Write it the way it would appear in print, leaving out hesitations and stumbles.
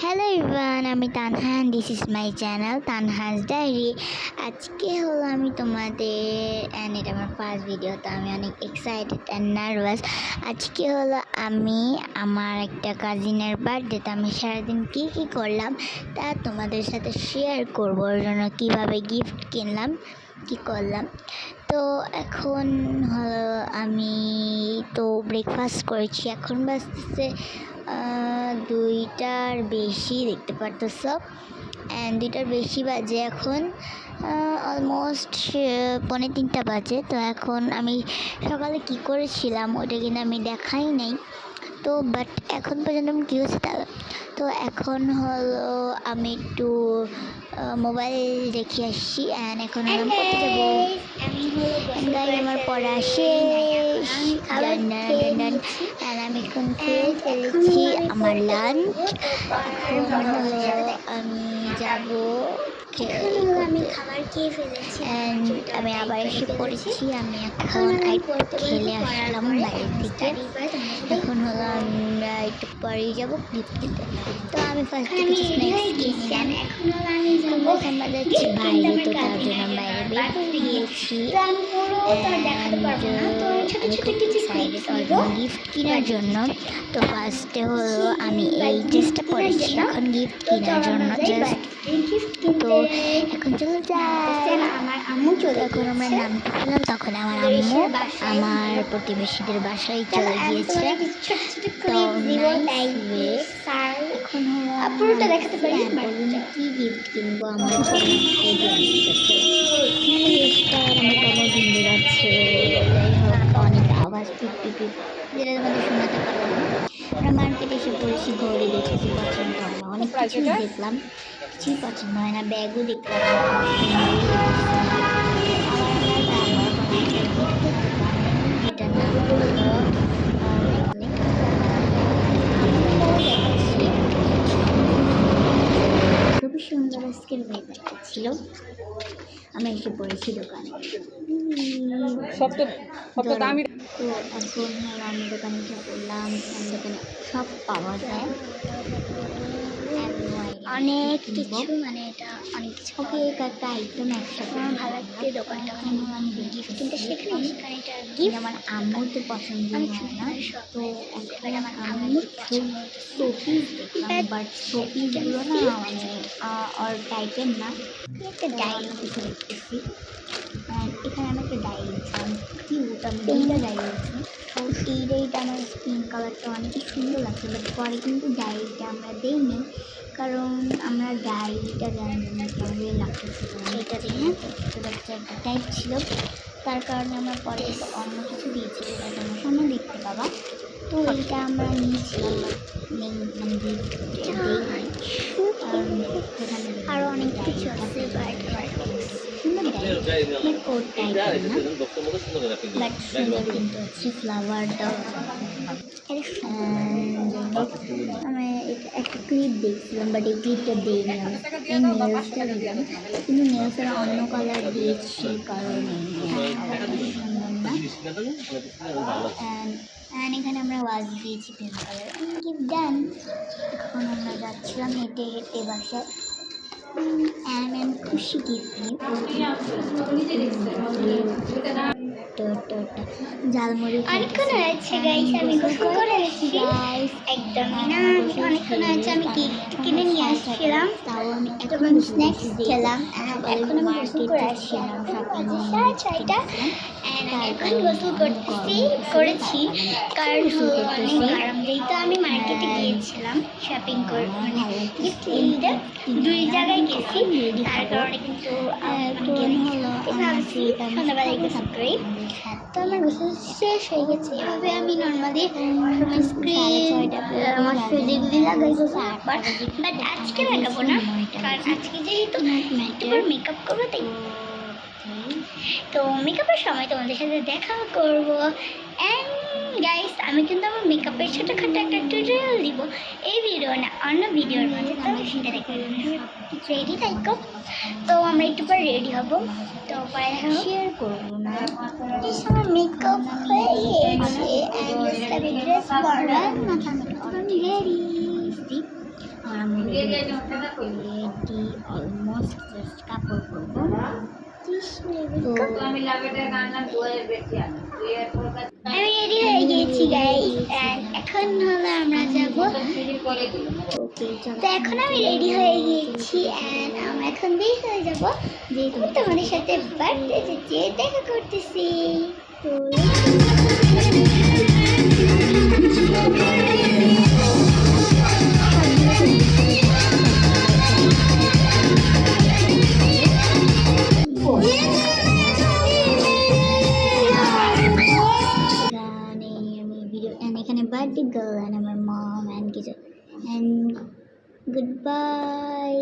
Hello everyone, আমি Tanha and this is my channel Tanha's diary. আজকে হলো আমি তোমাদের এটা আমার ফার্স্ট ভিডিও, তো আমি অনেক এক্সাইটেড অ্যান্ড নার্ভাস। আজকে হলো আমি আমার একটা কাজিনের বার্থডে, তো আমি সারাদিন কী কী করলাম তা তোমাদের সাথে শেয়ার করবো। ওর জন্য কীভাবে গিফট কিনলাম, কী করলাম। তো এখন হলো আমি তো ব্রেকফাস্ট করেছি, এখন বাজতেছে 2টার বেশি, দেখতে পারতেছ। অ্যান্ড 2টার বেশি বাজে এখন, অলমোস্ট 2:45 বাজে। তো এখন আমি সকালে কি করেছিলাম ওটা কিন্তু আমি দেখাই নাই, তো বাট এখন পর্যন্ত আমি কী হচ্ছে তা। তো এখন হলো আমি একটু মোবাইল দেখে আসছি অ্যান্ড এখন আমি করতে যাবো। আমার পড়া শেষ, আমি এখন খেয়ে ফেলেছি আমার লাঞ্চ। এখন হলো আমি যাবো, আমি খাবার খেয়ে ফেলেছি অ্যান্ড আমি আবার এসে পড়েছি। আমি এখন খেলে আসলাম বাইরে থেকে। এখন হলো আমরা একটু পরেই যাবো গিফট দিতে। তো আমি ফার্স্টে কিছু স্ন্যাক্স কিনলাম, আমরা যাচ্ছি বাইরে, তো তার জন্য বাইরে বের করে দিয়েছি গিফট কেনার জন্য। তো ফার্স্টে হলো আমি এই ড্রেসটা পরেছি এখন গিফট কেনার জন্য জাস্ট। তো এখন চলে যাই, আমার আম্মু চলে এখন আমরা নামতে পেলাম, তখন আমার আম্মু আমার প্রতিবেশীদের বাসায় চলে গিয়েছে। তো এখন পুরোটা দেখাতে পারি। কি গিফট কিনবো আমার আমার ভিন্দে যাচ্ছে, যাই হোক অনেক আওয়াজ পিপ যেটা তোমাদের শোনাতে পারলাম না। আমরা মার্কেটে এসে পড়েছি, ঘড়ি দেখেছি, পছন্দ হয় না, অনেক কিছু দেখলাম, কিছুই পছন্দ হয় না। ব্যাগও দেখলাম, এটা নাম হলো খুবই সুন্দর আজকের ওয়েদারটা ছিল। আমরা এসে পড়েছি দোকানে, তো এখন আমি দোকানে এসে পড়লাম। দোকানে সব পাওয়া যায়, অনেক কিছু, মানে এটা অনেক কিছু। ওকে একটা আইটেম একসাথে আমার ভালো লাগছে দোকানটা, আমি গিফট কিনতে সেখানে এটা গিফট আমার আম্মুর তো পছন্দ হয় না, তো এখন আমার আম্মুর পছন্দ শোপিস দেখলাম, বাট শোপিসগুলো না মানে ওর টাইপের না। একটা ডায়েরি কিছু দেখতেছি, এখানে আমি একটা ডায়েরি দেখলাম, কিউট, আমি 2টা ডায়েরি দেখছি। তো এই ডায়েরিটা আমার স্কিন কালারটা অনেক সুন্দর লাগছে, বাট পরে কিন্তু ডায়েরিটা আমরা দিইনি, কারণ আমরা ডায়েরিটা জানি না কেমন লাগতেছে এটা দিয়ে একটা টাইপ ছিল, তার কারণে আমরা পরে অন্য কিছু দিয়েছি, যেটা তোমার সামনে দেখতে পাবা। তো এইটা আমরা নিয়েছিলাম, মানে আরও অনেক কিছু আছে, সুন্দর কোট টাইপের না, বাট সুন্দর কিন্তু হচ্ছে ফ্লাওয়ার দেওয়া। আমি একটা ক্লিপ দেখছিলাম, বাট এই ক্লিপটা দিইনি, এই নেলসটা দিলাম, কিন্তু নেলসের অন্য কালার দিয়েছি কারণে এখানে আমরা ওয়াজ দিয়েছি পিঙ্ক কালার, গিফট ডান। এখন আমরা যাচ্ছিলাম হেঁটে হেঁটে বাসায়, আমি খুশি গিফট ঝালমুড়ি অনেকক্ষণ হয়েছে গাইস, আমি গোসল করে এসেছি একদমই না, অনেকক্ষণ হয়েছে আমি কেক কিনে নিয়ে আসছিলাম, তাও আমি এখন স্ন্যাক্স খেলাম, এখন আমি গোসল করে আসছিলাম 6:30। এখন গোসল করেছি কারণ অনেক গরম, যেহেতু আমি মার্কেটে গিয়েছিলাম শপিং করে, মানে গিফট কিনতে 2 জায়গায় গেছি, তার কারণে কিন্তু ভাবছি সন্ধ্যাবেলায় গোসল করি। তো আমার গোসল শেষ হয়ে গেছে, এভাবে আমি নর্মালি যেগুলি লাগাই গোসল, বাট আজকে লাগাবো না, কারণ আজকে যেহেতু একটু মেকআপ করবো, তাই তো মেকআপের সময় তোমাদের সাথে দেখা করবো। অ্যান্ড গাইস, আমি কিন্তু আমার মেকআপের ছোটোখাটো একটা টিউটোরিয়াল দিব এই ভিডিও না, অন্য ভিডিওর মাঝে, তো সেটা দেখে রেডি থাকো। তো আমরা একটু পরে রেডি হব, তো পরে শেয়ার করবো না। আমার মেকআপ হয়ে গিয়েছে, ড্রেস পরা, মাথা মেকআপ আমি রেডি। আর আমি রেডি অলমোস্ট, জাস্ট কাপড় পরবো। তো আমি রেডি হয়ে গিয়েছি গাইস, এখন হলো আমরা যাব। ওকে তো এখন আমি রেডি হয়ে গিয়েছি and আমরা এখন বের হয়ে যাব, যেহেতু তোমাদের সাথে বার্থডে যেতে দেখা করতেছি। তো এখানে আমি ভিডিও এখানে বার্থডে গার্ল অ্যান্ড আমার মম অ্যান্ড কিছু অ্যান্ড গুড বাই।